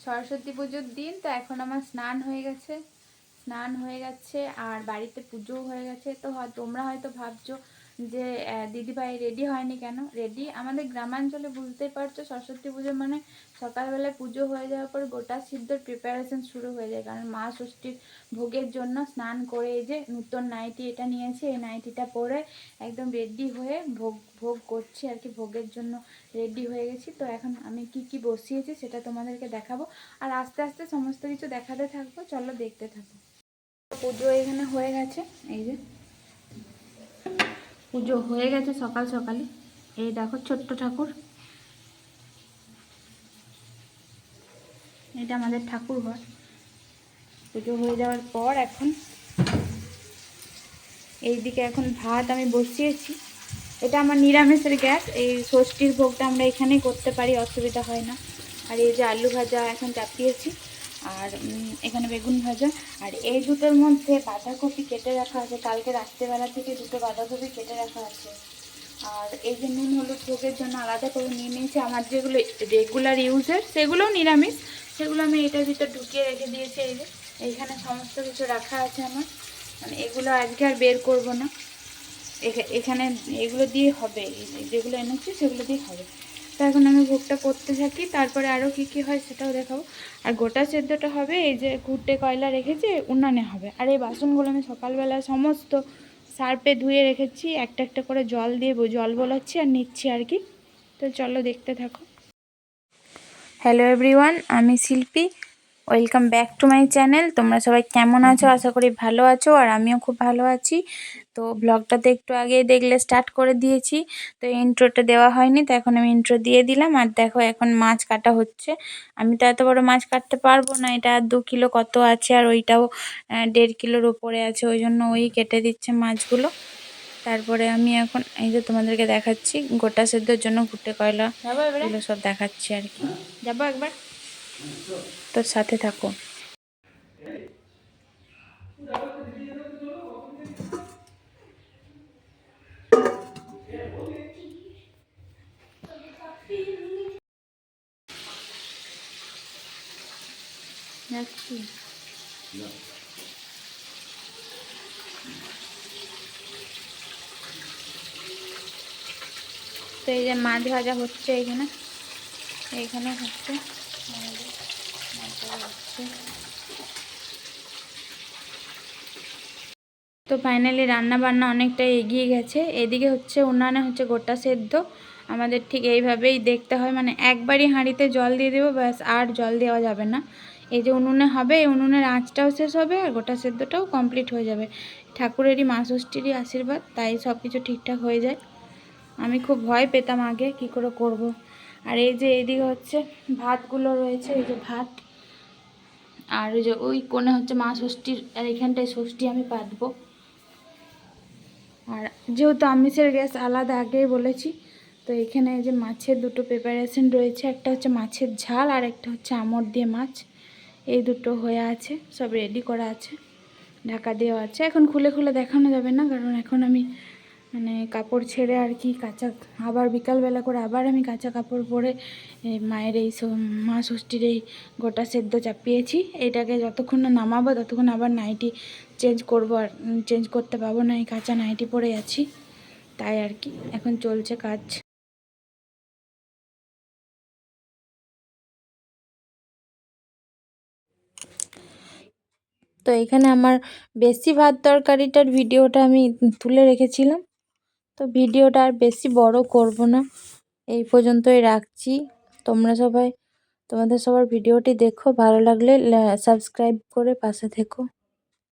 সরস্বতী পুজোর দিন। তো এখন আমার স্নান হয়ে গেছে আর বাড়িতে পুজোও হয়ে গেছে। তো তোমরা হয়তো ভাবছো যে দিদিভাই রেডি হয়নি কেন? রেডি আমাদের গ্রামাঞ্চলে বুঝতেই পারছো, সরস্বতী পুজো মানে সকালবেলায় পুজো হয়ে যাওয়ার পর গোটা সিদ্ধর প্রিপারেশন শুরু হয়ে যায়। কারণ মা ষষ্ঠীর ভোগের জন্য স্নান করে এই যে নূতন নাইটি এটা নিয়েছি, এই নাইটিটা পরে একদম রেডি হয়ে ভোগ করছি আর কি, ভোগের জন্য রেডি হয়ে গেছি। তো এখন আমি কি বসিয়েছি সেটা তোমাদেরকে দেখাবো আর আস্তে আস্তে সমস্ত কিছু দেখাতে থাকবো, চলো দেখতে থাকো। পুজো এখানে হয়ে গেছে, এই যে পুজো হয়ে গেছে সকাল সকালই। এই দেখো ছোট্ট ঠাকুর, এটা আমাদের ঠাকুর ঘর। পুজো হয়ে যাওয়ার পর এখন এইদিকে এখন ভাত আমি বসিয়েছি। এটা আমার নিরামিষের গ্যাস, এই ষষ্ঠীর ভোগটা আমরা এখানেই করতে পারি, অসুবিধা হয় না। আর এই যে আলু ভাজা এখন চাপিয়েছি, আর এখানে বেগুন ভাজা। আর এই দুটোর মধ্যে বাঁধাকপি কেটে রাখা আছে, কালকে রাত্রেবেলা থেকে দুটো বাঁধাকপি কেটে রাখা আছে। আর এই যে নুন হলুদ ভোগের জন্য আলাদা করে নিয়ে নিয়েছি। আমার যেগুলো রেগুলার ইউজের সেগুলোও নিরামিষ, সেগুলো আমি এটার ভিতর ঢুকিয়ে রেখে দিয়েছি। এই যে এইখানে সমস্ত কিছু রাখা আছে আমার, মানে এগুলো আজকে আর বের করব না, এখানে এগুলো দিয়ে হবে, যেগুলো এনেছি সেগুলো দিয়ে হবে। তো এখন আমি ভোগটা করতে থাকি, তারপরে আরও কি হয় সেটাও দেখাবো। আর গোটা সেদ্ধটা হবে, এই যে কুটে কয়লা রেখেছি উনানে হবে। আর এই বাসনগুলো আমি সকালবেলা সমস্ত সার্ফে ধুয়ে রেখেছি, একটা একটা করে জল দিয়ে জল বোলাচ্ছি আর নিচ্ছি আর কি। তো চলো দেখতে থাকো। হ্যালো এভরিওয়ান, আমি শিল্পী, welcome back to my channel. তোমরা সবাই কেমন আছো? আশা করি ভালো আছো, আর আমিও খুব ভালো আছি। তো ব্লগটাতে একটু আগেই দেখলে স্টার্ট করে দিয়েছি, তো ইন্ট্রোটা দেওয়া হয়নি, তো এখন আমি ইন্ট্রো দিয়ে দিলাম। আর দেখো এখন মাছ কাটা হচ্ছে। আমি তো এত বড় মাছ কাটতে পারবো না, এটা 2 কিলো কত আছে, আর ওইটাও 1.5 কিলোর উপরে আছে, ওই জন্য ওই কেটে দিচ্ছে মাছগুলো। তারপরে আমি এখন এই যে তোমাদেরকে দেখাচ্ছি গোটা সেদ্ধর জন্য কুটে কয়লা এগুলো সব দেখাচ্ছি আর কি। যাবো একবার, তোর সাথে থাকো। যাচ্ছি। তো এই যে মাছ ভাজা হচ্ছে, এইখানে হচ্ছে। তো ফাইনালি রান্না বান্না অনেকটা এগিয়ে গেছে। এদিকে হচ্ছে উনানে হচ্ছে গোটা সেদ্ধ। আমাদের ঠিক এইভাবেই দেখতে হয়, মানে একবারই হাঁড়িতে জল দিয়ে দেবো ব্যাস, আর জল দেওয়া যাবে না। এই যে উনুনে হবে, এই উনুনের আঁচটাও শেষ হবে আর গোটা সেদ্ধটাও কমপ্লিট হয়ে যাবে। ঠাকুরেরই মা ষষ্ঠীরই আশীর্বাদ, তাই সব কিছু ঠিকঠাক হয়ে যায়। আমি খুব ভয় পেতাম আগে কি করে করব। আর এই যে এইদিকে হচ্ছে ভাতগুলো রয়েছে, এই যে ভাত, আর ওই যে ওই কোণে হচ্ছে মা ষষ্ঠীর, আর এখানটায় ষষ্ঠী আমি পাতবো। আর যেহেতু আমিষের গ্যাস আলাদা আগেই বলেছি, তো এখানে এই যে মাছের দুটো প্রিপারেশন রয়েছে, একটা হচ্ছে মাছের ঝাল আর একটা হচ্ছে আমড় দিয়ে মাছ। এই দুটো হয়ে আছে, সব রেডি করা আছে, ঢাকা দেওয়া আছে। এখন খুলে খুলে দেখানো যাবে না, কারণ এখন আমি মানে কাপড় ছেড়ে আর কি কাঁচা, আবার বিকালবেলা করে আবার আমি কাঁচা কাপড় পরে মায়ের এই মা ষষ্ঠীর এই গোটা সেদ্ধ চাপিয়েছি। এটাকে যতক্ষণ না নামাবো ততক্ষণ আবার নাইটি চেঞ্জ করবো, আর চেঞ্জ করতে পারবো না, এই কাঁচা নাইটি পরে আছি, তাই আর কি এখন চলছে কাজ। তো এখানে আমার বেশি ভাত তরকারিটার ভিডিওটা আমি তুলে রেখেছিলাম, তো ভিডিওটা আর বেশি বড় করব না, এই পর্যন্তই রাখছি। তোমরা সবাই তোমাদের সবার ভিডিওটি দেখো, ভালো লাগলে সাবস্ক্রাইব করে পাশে থেকো।